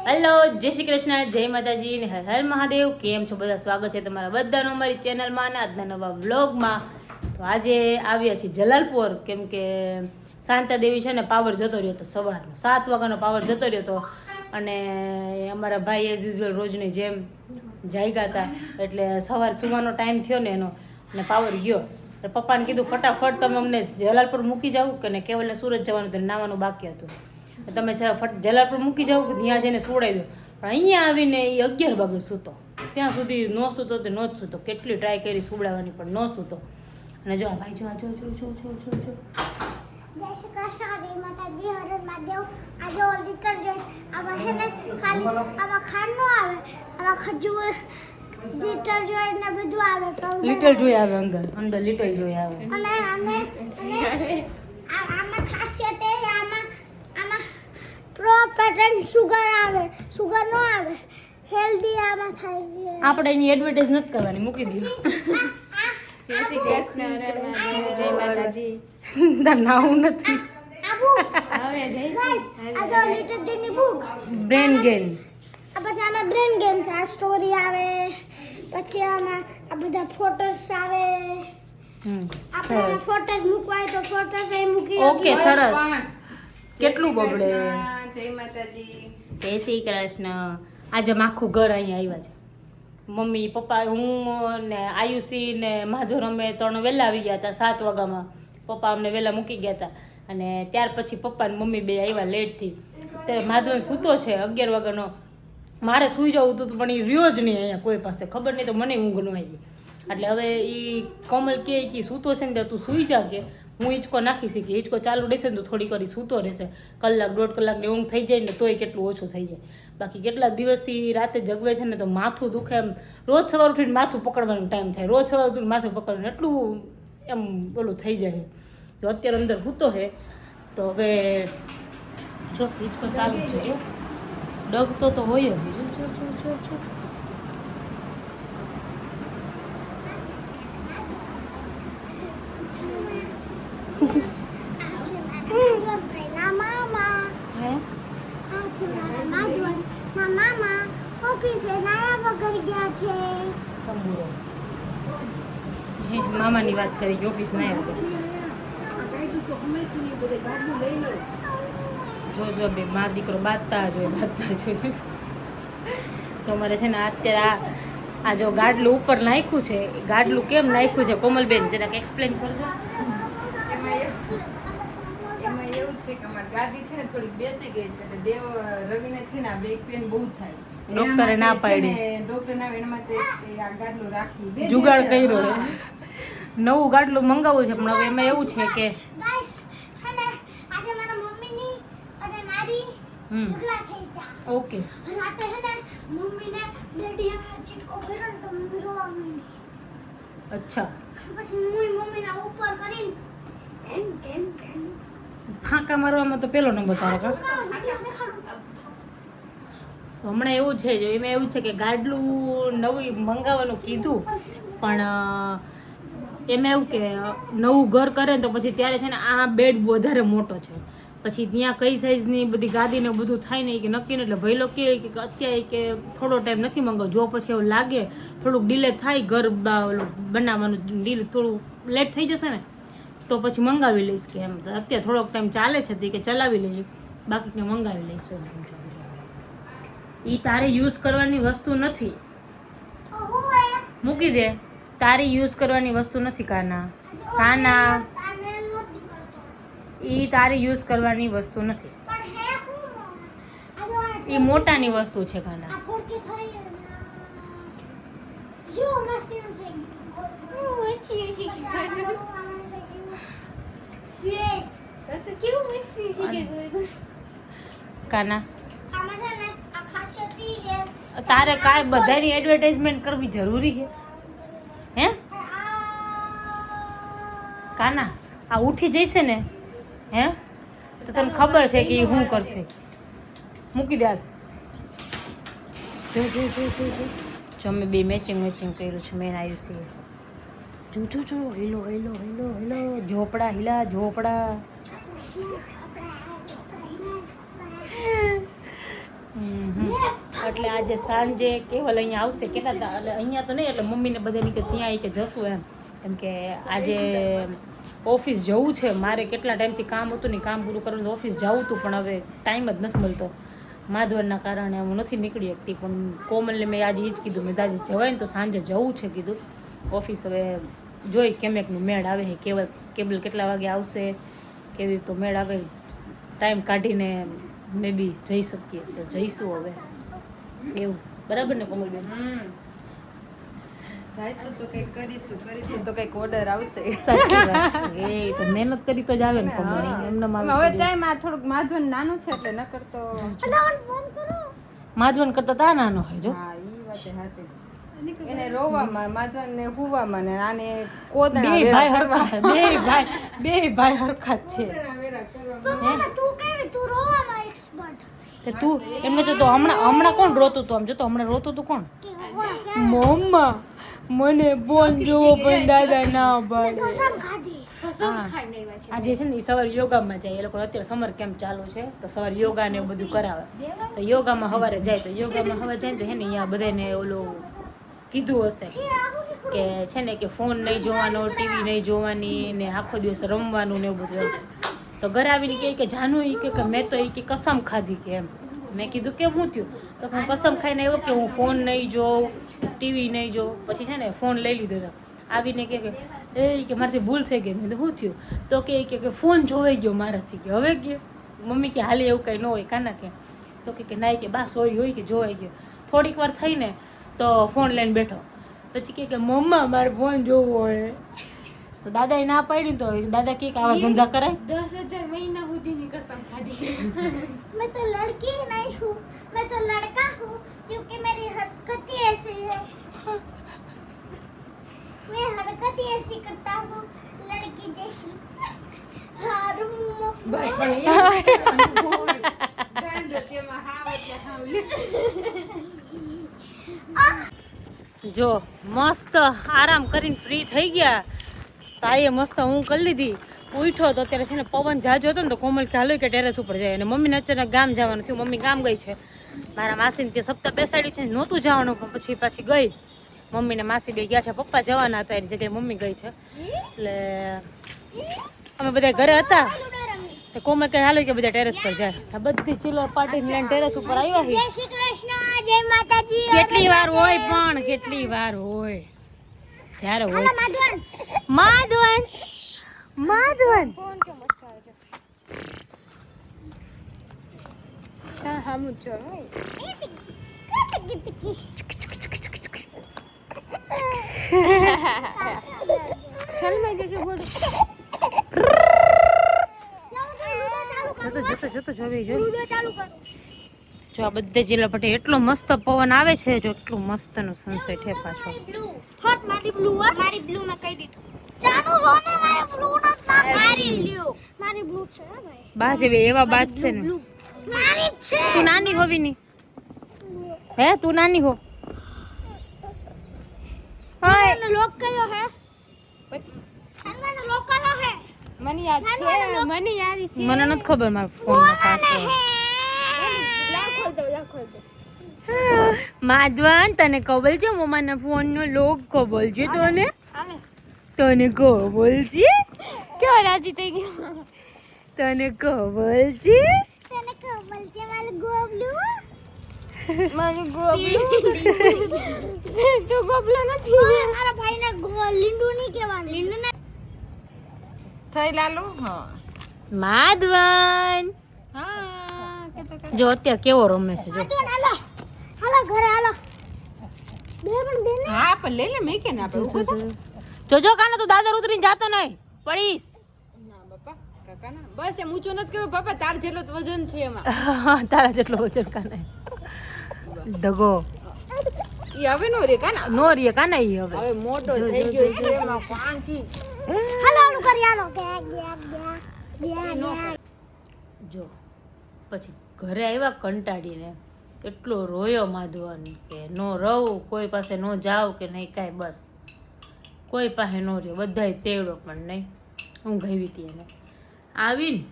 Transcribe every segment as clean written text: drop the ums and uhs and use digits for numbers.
Hello, જય શ્રી કૃષ્ણ, જય માતાજી ને હર હર મહાદેવ. કેમ છો બધા? સ્વાગત છે તમારા બધાનું અમારી ચેનલમાં અને આજના નવા વ્લોગમાં. તો આજે આવ્યા છીએ જલાલપુર, કેમ કે શાંતા દેવી છે ને પાવર જતો રહ્યો હતો સવારનો 7 વાગ્યાનો પાવર જતો રહ્યો હતો અને અમારા ભાઈ એઝ યુઝ્યુઅલ રોજની જેમ જાગ્યા હતા એટલે સવાર સુવાનો ટાઈમ થયો ને એનો અને પાવર ગયો. પપ્પાને કીધું ફટાફટ તમે અમને જલાલપુર મૂકી જાવ કે ને કેવલને સુરત જવાનું હતું, નાવાનું બાકી હતું, તમે જલાલપુર મૂકી જાવ કે ત્યાં જઈને સોડાવી દો. પણ અહીંયા આવીને એ 11 વાગે સૂતો, ત્યાં સુધી ન સૂતો તો ન જ સૂતો. કેટલી ટ્રાય કરી સુવડાવવાની પણ ન સૂતો. અને જો આ ભાઈ જો જો જો જો જો જો જો જય શ્રી કૃષ્ણ, જય માતાજી, હર મહાદેવ. આજે ઓડિટર જોઈ આમાં છે ને ખાલી આમાં ખાંડ નો આવે, આમાં ખજૂર લિટર જોઈ ને બધું આવે. લિટલ જોઈ આવે, અંદર લિટલ જોઈ આવે. અને આમાં ખાસિયત એ છે, આમાં પ્રો પેટર્ન સુગર આવે, સુગર નો આવે, હેલ્ધી આમાં થાય છે. આપણે એની એડવર્ટાઇઝ નથી કરવાની, મૂકી દીધું. જય શ્રી કૃષ્ણ, જય માતાજી. તાર નાવું નથી. આ બુક હવે જય ગાઈસ, આ જો લિટર જોઈની બુક. Brain game. પછી આમાં બ્રેન ગેમ છે, આ સ્ટોરી આવે, પછી આમાં આ બધા ફોટોસ આવે. આપણે સરસ. ફોટોસ મૂકવા હોય તો ફોટોસ એ મૂકી ઓકે, સરસ. કેટલું બગડે. જય માતાજી. જય શ્રી કૃષ્ણ. આજે અમે આખું ઘર અહીંયા આવ્યા છે. મમ્મી, પપ્પા, હું ને આયુષી ને માધુર અમે 3 વહેલા આવી ગયા હતા 7 વાગ્યામાં. પપ્પા અમને વહેલા મૂકી ગયા હતા અને ત્યાર પછી પપ્પા ને મમ્મી બે આવ્યા લેટથી. તે માધવન સૂતો છે 11 વાગ્યાનો. મારે સૂઈ જવું હતું પણ એ રહ્યો જ નહીં અહીંયા કોઈ પાસે, ખબર નહીં તો મને ઊંઘ ન આવી. એટલે હવે એ કોમલ કહે કે સૂતો છે ને તું સૂઈ જા, કે હું હિંચકો નાખી શીખી. હિંચકો ચાલુ રહેશે ને તો થોડી કરી સૂતો રહેશે. કલાક 1.5 કલાકની ઊંઘ થઈ જાય ને તોય કેટલું ઓછું થઈ જાય. બાકી કેટલા દિવસથી રાતે જગવે છે ને તો માથું દુખે. એમ રોજ સવાર ઉઠીને માથું પકડવાનો ટાઈમ થાય, રોજ સવાર ઉઠીને માથું પકડવાનું એટલું એમ ઓલું થઈ જાય. તો અત્યારે અંદર સૂતો છે તો હવે જો હિંચકો ચાલુ છે, જો ડગતો તો હોય જ. જો જો જો જો જો મામા હે આ છે મારા માધવન ના મામા ઓફિસે નાયા વગર ગયા છે. તંબુરો. હે મામાની વાત કરી કે ઓફિસ ના આવ્યો. જો જો બે મા દીકરો બાંધતા જોઈએ. તો અમારે છે ને અત્યારે આ જો ગાડલું ઉપર નાખ્યું છે, ગાડલું કેમ નાખ્યું છે કોમલબેન જરાક એક્સપ્લેન કરજો. એમાં એવું છે કે અમારી ગાદી છે ને થોડી બેસી ગઈ છે એટલે દેવ રવિને છે ને બેક પેન બહુ થાય. ડોક્ટરે ના પાડી. ડોક્ટર ના એના માટે આ ગાડલું રાખી બે જુગાડ કર્યો હે. નવું ગાડલું મંગાવવું છે પણ હવે એમાં એવું છે કે ગાઈસ છે ને આજે મારા મમ્મીની અને મારી ઝઘડા થઈ ગયા. ઓકે રાતે છે ને મમ્મીને ડેડી આ ચીટકો કર્યો ને તો મમ્મી રોવા માંડી. અચ્છા, પછી હું મમ્મીના ઉપર કરીને એમ તેમ તેમ ફાંકા મારવામાં તો પેલો નંબર તારો કા. વિડિયો દેખાડું. હમણાં એવું છે જો એમાં એવું છે કે ગાડલું નવું મંગાવવાનું કીધું પણ એમાં એવું કે નવું ઘર કરે ને તો પછી ત્યારે છે ને આ બેડ વધારે મોટો છે, પછી ત્યાં કઈ સાઈઝની બધી ગાદીને બધું થાય ને કે નક્કી ને. એટલે ભાઈલો કહે કે અત્યારે કે થોડો ટાઈમ નથી મંગાવ, જો પછી એવું લાગે થોડુંક ડીલે થાય ઘર બનાવવાનું, ડીલ થોડું લેટ થઈ જશે ને તો પછી મંગાવી લઈશ કે એમ. અત્યારે થોડોક ટાઈમ ચાલે છે તે કે ચલાવી લઈએ, બાકી કે મંગાવી લઈશું. એ તારે યુઝ કરવાની વસ્તુ નથી, તો હું એ મૂકી દે. તારી યુઝ કરવાની વસ્તુ નથી કાના. કાના આને નહોતી કરતો. એ તારી યુઝ કરવાની વસ્તુ નથી, પણ હે હું આજો એ મોટાની વસ્તુ છે કાના. આ ફોડકી થઈ જો મશીન થઈ ગયું. મશીન થઈ ગયું. યે તો કેવું મશીન થઈ ગયું. કાના આમાં છે ને આ ખાસિયત ઈ છે તારે કાંઈ બધાની એડવર્ટાઇઝમેન્ટ કરવી જરૂરી છે હે કાના? આ ઉઠી જઈશે ને હે તો તને ખબર છે કે એ શું કરશે. મૂકી દે હાલ. જો જો જો જો જો જો અમે બે મેચિંગ કર્યું છે મેં આયુષી. જો જો જો હેલો હેલો હેલો હેલો ઝોપડા હિલા ઝોપડા. પછી આપણે આ ચોપડા હમ એટલે આજે સાંજે કેવલ અહીંયા આવશે કેટલા એટલે અહીંયા તો નહીં એટલે મમ્મીને બધાની કે ત્યાં ઈ કે જશું એમ કેમ કે આજે ઓફિસ જવું છે મારે કેટલા ટાઈમથી કામ હતું ને કામ પૂરું કરવાનું ઓફિસ જવું હતું પણ હવે ટાઈમ જ નથી મળતો માધવનના કારણે હું નથી નીકળી શકતી પણ કોમલને મેં આજે એ જ કીધું મેં આજે જવાય ને તો સાંજે જવું છે કીધું ઓફિસ હવે જોઈ કેમેકનું મેળ આવે છે કેબલ કેટલા વાગે આવશે કેવી તો મેળ આવે ટાઈમ કાઢીને મે બી જઈ શકીએ તો જઈશું હવે એવું બરાબર ને કોમલબેન જઈશું તો કંઈક કરીશું તો કંઈક ઓર્ડર આવશે સાચી વાત છે એ તો મહેનત કરી તો જ આવે ને કોમલ એમને હવે ટાઈમ આ થોડુંક માધવન નાનું છે એટલે ન કરતો માધવન કરતા તા નાનો હોય જો હા ઈ વાત સાચી એને રોવામાં માધવન ને હુવામાં ને આને કોદણા બે વેરા ભાઈ કરવા હરખા બે ભાઈ હરખા જ છે મમ્મા તું કેવી તું રોવામાં એક્સપર્ટ તે તું એમને તો હમણાં કોણ રોતું હતું આમ જો તો હમણાં રોતું હતું કોણ મમ્મા મને બોલ જોવો પણ દાદા ના પાડે કસમ ખાધી આજે છે ને ઈ સવારે યોગામાં જાય એ લોકો અત્યારે સમર કેમ્પ ચાલુ છે તો સવારે યોગા ને એવું બધું કરાવે તો યોગામાં સવારે જાય તો યોગામાં સવારે જાય ને તો હે ને અહીંયા બધાને ઓલું કીધું હશે કે છે ને કે ફોન નહીં જોવાનો ટીવી નહીં જોવાની ને આખો દિવસ રમવાનું ને એવું બધું એમ તો ઘરે આવીને કે જાનુ ઈ કે મેં તો ઈ કે કસમ ખાધી કે એમ મેં કીધું કેમ હું થયું તો હું કસમ ખાઈને આવ્યો કે હું ફોન નહીં જોઉં ટીવી નહીં જોઉં પછી છે ને ફોન લઈ લીધો હતો આવીને કે એ કે મારાથી ભૂલ થઈ ગઈ મેં શું થયું તો કે ફોન જોવાઈ ગયો મારાથી કે હવે ગયો મમ્મી કે હાલે એવું કંઈ ન હોય કાના કે તો કે ના કે બા સોરી હોય કે જોવાઈ ગયો થોડીક વાર થઈને તો ફોન લઈને બેઠો પછી કે મમ્મા મારે ફોન જોવો હોય તો દાદાએ ના પાડી તો દાદા કે આવા ધંધા કરાય 10,000 મહિના સુધીની કસમ ખાધી मैं तो लड़की नहीं हूँ मैं तो लड़का हूँ क्योंकि मेरी हरकत ही ऐसी है मैं हरकत ही ऐसी करता हूँ लड़की जैसी બસ પણ ગાંડો કેમાં હાવ એટલે હાવ લે જો મસ્ત આરામ કરીને ફ્રી થઈ ગયા તાઈએ મસ્ત હું કરી લીધી ઉઠ્યો તો અત્યારે છે ને પવન જાજો હતો ને તો કોમલ કે હાલો કે ટેરેસ ઉપર જાય અને મમ્મીને અચાનક ગામ જવાનું થયું મમ્મી ગામ ગઈ છે મારા માસીને તે સપ્તાહ બેસાડી છે નહોતું જવાનું પણ પછી પાછી ગઈ મમ્મીને માસી બે ગયા છે પપ્પા જવાના હતા એની જગ્યાએ મમ્મી ગઈ છે એટલે અમે બધા ઘરે હતા તો કોમલ કે હાલો કે બધા ટેરેસ પર જાય આ બધી ચિલ્લર પાર્ટી લઈને ટેરેસ ઉપર આવ્યા છે जय श्री कृष्ण जय माताजी કેટલી વાર હોય પણ કેટલી વાર હોય ત્યારે હોય माधवन માધવન માધવન फोन के मत खाओ हां हम जो चल मैं जैसे बोल જોતો જોવી જો लूडो चालू कर જો આ બધે જિલ્લા પટે એટલો મસ્ત પવન આવે છે જો એટલું મસ્ત નું સનસેટ હે પાછો ब्लू हट मारी ब्लू मारी ब्लू में कही दी जानू सोने मारे ब्लू ना मारी लियो मारी ब्लू છે ભાઈ બા જેવી એવા બાત છે ને મારી છે તું નાની હોવી ની હે તું નાની હો મને લોક કયો હે મને લોક કયો હે મને યાદ છે મને યાદ છે મને નથી ખબર મારા ફોન માં પાસવર્ડ માધવન તને ખબર છે મમ્માના ફોન નો લોક ખબર છે તને તને ખબર છે કેવો રાજી થઈ ગયો તને ખબર છે તને ખબર છે મારું ગોબલું મારું ગોબલું તું ગોબલો નથી મારા ભાઈને લીંડુ નહીં કહેવાનું લીંડુ ના થઈ લાલુ હા માધવન હા કે તો જો અત્યારે કેવો રમે છે જો હાલો હાલો ઘરે હાલો બે પણ દે ને હા પણ લે મેં કે ના આપણે જોજો કાનો તું દાદર ઉતરીને જાતો નહીં પડીશ ના બાપા કાકા ના બસ એમ ઊંચો નથી કર્યો બાપા તાર જેટલો જ વજન છે એમાં તારા જેટલો વજન કાના દગો ઈ હવે નો રે કાના નો રે કાના ઈ હવે હવે મોટો થઈ ગયો છે એમાં પાંચી હાલો હાલો કરી હાલો ગયા જો પછી ઘરે આવ્યા કંટાળીને એટલો રોયો માધવન કે નો રહું કોઈ પાસે નો જાવ કે નહીં કાંઈ બસ કોઈ પાસે નો રહ્યો બધાય તેડો પણ નહીં ઊંઘ આવી હતી એને આવીને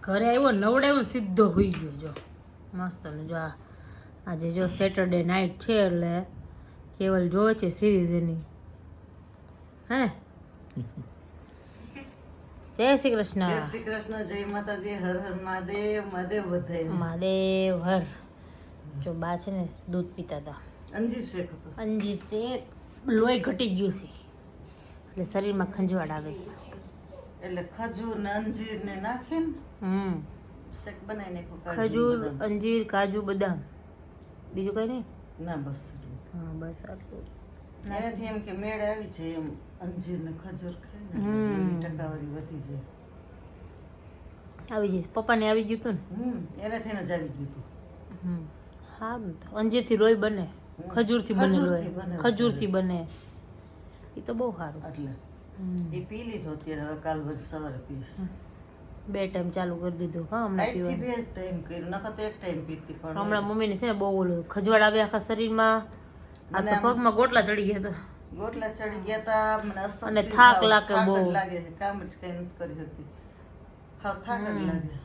ઘરે આવ્યો નવડાવ્યો સીધો હોઈ ગયો જો મસ્ત ને જો આ આજે જો સેટરડે નાઇટ છે એટલે કેવલ જોવે છે સિરીઝ એની, હે ને? જય શ્રી કૃષ્ણ. જય શ્રી કૃષ્ણ, જય માતાજી, હર હર મહાદેવ, મહાદેવ બધાય. મહાદેવ હર. જો બા છે ને દૂધ પીતા હતા, અંજીર શેક હતો. અંજીર શેક. લોહી ઘટી ગયું છે એટલે શરીરમાં ખંજવાળ આવે. એટલે ખજૂર ને અંજીર ને નાખીને શેક બનાવી નાખો. ખજૂર, અંજીર, કાજુ, બદામ, બીજું કઈ નહીં. ના બસ હા બસ આટલું. એનાથી એમ કે મેળ આવી જાય એમ. અંજીર ને ખજૂર ખાય ને ટકાવારી વધી જાય. આવી જઈશ. પપ્પાને આવી ગયું હતું એનાથી જ આવી ગયું હતું. ને. હા તો અંજીરથી લોહી બને, ખજૂરથી બને લોહી, ખજૂરથી બને. એ તો બહુ સારું. એટલે એ પી લીધો અત્યારે. હવે કાલ સવારે પીશ. 2 ટાઈમ ચાલુ કરી દીધું. હા હમણાં આજથી પીવાનું. 2 ટાઈમ કર્યું, નકર તો 1 ટાઈમ પીતી. પણ હમણાં મમ્મીને છે ને બહુ ઓલું ખજવાળ આવે આખા શરીરમાં. આ તો પગમાં ગોટલા ચડી ગયા હતા ગોટલા ચડી ગયા તા. મને અશક્તિ અને થાક થાક લાગે બહુ. જ લાગે છે. કામ જ કઈ નથી કરી શકતી. હા થાક જ લાગે.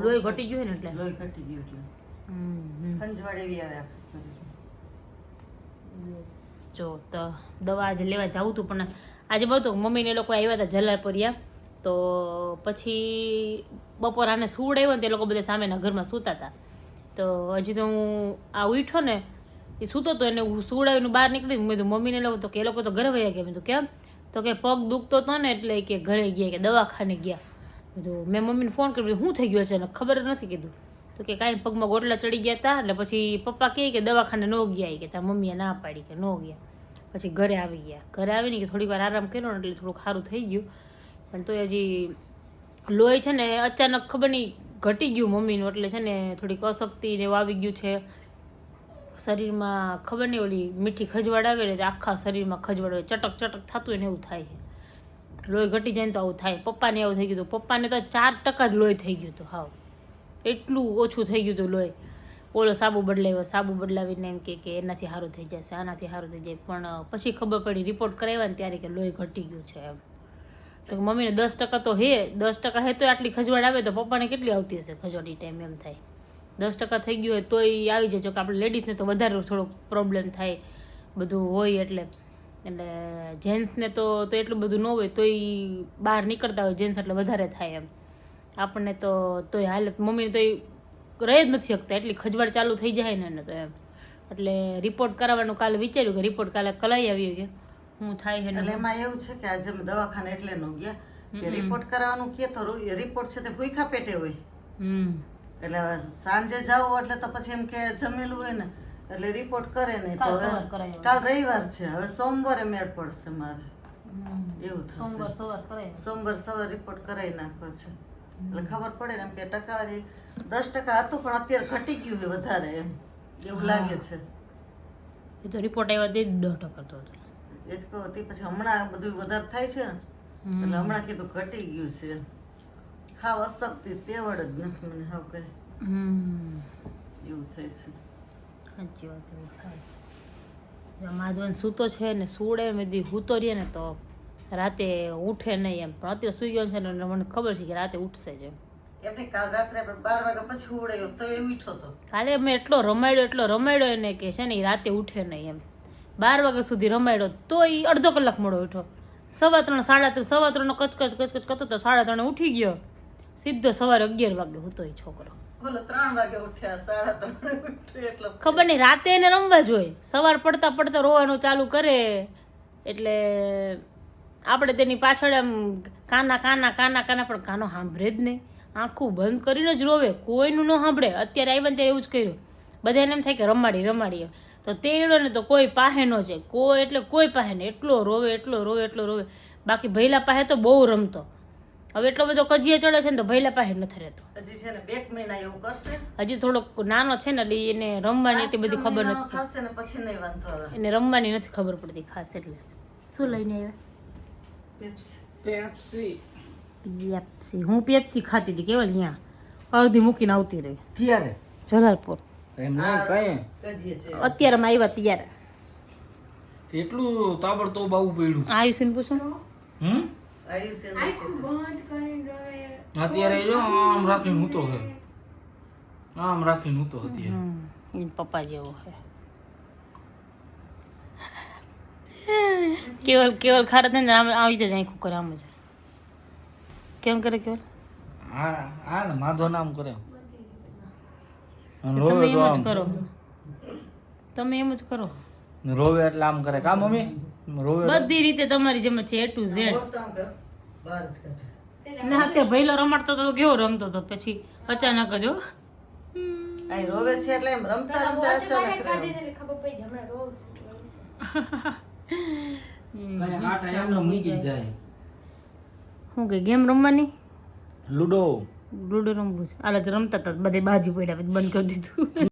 લોહી ઘટી ગયું ને એટલે. લોહી ઘટી ગયું એટલે ખંજવાળ એવી આવે આખા શરીરમાં. જો તો દવા આજે લેવા જવું હતું પણ આજે બહુ મમ્મીને લોકો આવ્યા હતા જલાલપુરિયા. તો પછી બપોર આને સૂડ આવ્યો ને તે લોકો બધા સામેના ઘરમાં સૂતા હતા. તો હજી તો હું આ ઉઠ્યો ને એ સૂતો હતો એને હું સૂડ આવીને બહાર નીકળી. મેં તો મમ્મીને લોકો તો કે એ લોકો તો ઘરે વયા ગયા. મેં તો કેમ? તો કે પગ દુખતો હતો ને એટલે કે ઘરે ગયા, કે દવાખાને ગયા. મેં મમ્મીને ફોન કર્યો, શું થઈ ગયો છે ને ખબર જ નથી કીધું. તો કે કાંઈ પગમાં ગોટલા ચડી ગયા હતા. એટલે પછી પપ્પા કહે કે દવાખાને ન ગયા, કે તારા મમ્મીએ ના પાડી કે ન ગયા. પછી ઘરે આવી ગયા. ઘરે આવીને કે થોડીક વાર આરામ કર્યો ને એટલે થોડુંક સારું થઈ ગયું. પણ તો હજી લોહી છે ને અચાનક ખબર નહીં ઘટી ગયું મમ્મીનું. એટલે છે ને થોડીક અશક્તિ ને એવું આવી ગયું છે શરીરમાં. ખબર નહીં ઓલી મીઠી ખજવાડ આવે ને આખા શરીરમાં ખજવાડ હોય, ચટક ચટક થતું હોય ને એવું થાય છે. લોહી ઘટી જાય ને તો આવું થાય. પપ્પાને આવું થઈ ગયું હતું. પપ્પાને તો 4% જ લોહી થઈ ગયું હતું. હાવ એટલું ઓછું થઈ ગયું હતું લોહી. ઓલો સાબુ બદલાવ્યો, સાબુ બદલાવીને એમ કે એનાથી સારું થઈ જશે, આનાથી સારું થઈ જાય. પણ પછી ખબર પડી રિપોર્ટ કરાવ્યા ને ત્યારે કે લોહી ઘટી ગયું છે એમ. તો મમ્મીને 10% તો હે, 10% હે તો આટલી ખજવાડ આવે તો પપ્પાને કેટલી આવતી હશે ખજવાડ? એ ટાઈમ એમ થાય 10% થઈ ગયું હોય તોય આવી જાય. જો કે આપણે લેડીઝને તો વધારે થોડોક પ્રોબ્લેમ થાય બધું હોય એટલે. એટલે જેન્ટ્સને તો એટલું બધું ન હોય તોય બહાર નીકળતા હોય જેન્ટ્સ એટલે વધારે થાય એમ. આપણને તો તોય હાલત મમ્મીને તોય રહી જ નથી શકતા એટલી ખજવાડ ચાલુ થઈ જાય ને તો એમ. એટલે રિપોર્ટ કરાવવાનું કાલે વિચાર્યું કે રિપોર્ટ કાલે કરાવી આવીએ કે શું થાય છે. એટલે એમાં એવું છે કે આજે અમે દવાખાને એટલે ન ગયા કે રિપોર્ટ કરાવવાનું કે તો રિપોર્ટ છે તે ભૂખ્યા પેટે હોય. એટલે સાંજે જાવ એટલે તો પછી એમ કે જમેલું હોય ને એટલે રિપોર્ટ કરે નહીં. તો હવે કાલ રવિવાર છે, હવે સોમવારે મેળ પડશે મારે. એવું થશે. સોમવાર સવાર રિપોર્ટ કરાવી નાખવો છે એટલે ખબર પડે ને એમ કે ટકાવારી 10% હતું પણ અત્યારે ઘટી ગયું છે વધારે એમ એવું લાગે છે. એ તો રિપોર્ટ આવ્યા તે 10% હતો. એ જ કહું તે પછી હમણાં બધું વધારે થાય છે ને એટલે હમણાં કીધું ઘટી ગયું છે. હાવ અશક્તિ તેવડ જ નથી મને હાવ કઈ એવું થાય છે. સાચી વાત એવું થાય. માધવન સૂતો છે ને સૂડે મેં દી સૂતો રહીએ ને તો રાતે ઉઠે નહીં એમ. પણ અત્યારે સૂઈ ગયો છે ને મને ખબર છે કે રાતે ઉઠશે જ એમ. એમને કાલ રાત્રે 12 વાગ્યા પછી ઉડાયો તો એ ઉઠ્યો તો. કાલે મેં એટલો રમાડ્યો એને કે છે ને એ રાતે ઉઠે નહીં એમ. 12 વાગ્યા સુધી રમાડ્યો તો એ અડધો કલાક મોડો ઉઠ્યો. 3:30 3:30 નો કચકચ કરતો તો 3:30 ઉઠી ગયો સીધો સવારે 11 વાગે હતો એ છોકરો. બોલો 3 વાગે ઉઠ્યા 3:30 ઉઠ્યો એટલો ખબર નહીં રાતે એને રમવા જોઈએ. સવાર પડતા રોવાનું ચાલુ કરે એટલે આપણે તેની પાછળ એમ કાના પણ કાનો સાંભળે જ નહીં. આખું બંધ કરીને જ રોવે, કોઈનું ન સાંભળે. અત્યારે આવ્યા ને ત્યારે એવું જ કર્યું. બધાને એમ થાય કે રમાડી તો તેડો ને તો કોઈ પાસે ન જાય, કોઈ પાસે નહીં. એટલો રોવે. બાકી ભૈલા પાસે તો બહુ રમતો. હવે એટલો બધો કજીએ ચડે છે ને તો ભૈલા પાસે નથી રહેતો. હજી છે ને 2 મહિના એવું કરશે. હજી થોડોક નાનો છે ને એટલે એને રમવાની એટલી બધી ખબર નથી. થશે ને પછી નહીં વાંધો આવે. એને રમવાની નથી ખબર પડતી ખાસ. એટલે શું લઈને આવ્યા? પેપ્સી. હું પેપ્સી ખાતી હતી કેવલ અહીંયા અડધી મૂકીને આવતી રહી. ક્યારે? જલાલપુર. એમ નહીં કઈ કજીએ છે અત્યારે માં આવ્યા ત્યારે એટલું તાબડતોબ આવું પડ્યું. આયુષને પૂછો. આયુષ્ય અત્યારે જો આમ રાખીને હૂતો છે, આમ રાખીને હૂતો અત્યારે. પપ્પા જેવો હે કેવલ કેવલ ખારા થઈને આમ આવી જ આખું કરે આમ જ કેમ કરે કેવલ હા ને માધો નામ કરે તમે રોવે તો એમ જ આમ કરો તમે એમ જ કરો રોવે એટલે આમ કરે કા મમ્મી રોવે એટલે? બધી રીતે તમારી જેમ છે A to Z બોલતા આમ કર, બહાર જ કાઢે. ના અત્યારે ભઈલો રમાડતો તો કેવો રમતો હતો પછી અચાનક જ હો અહીં રોવે છે એટલે એમ રમતા રમતા અચાનક રહ્યો. કઈ આટા એમનો મીજી જ જાય શું કે ગેમ રમવાની લૂડો લૂડો રમવું છે આલા જ રમતા હતા બધે બાજી પડ્યા પછી બંધ કરી દીધું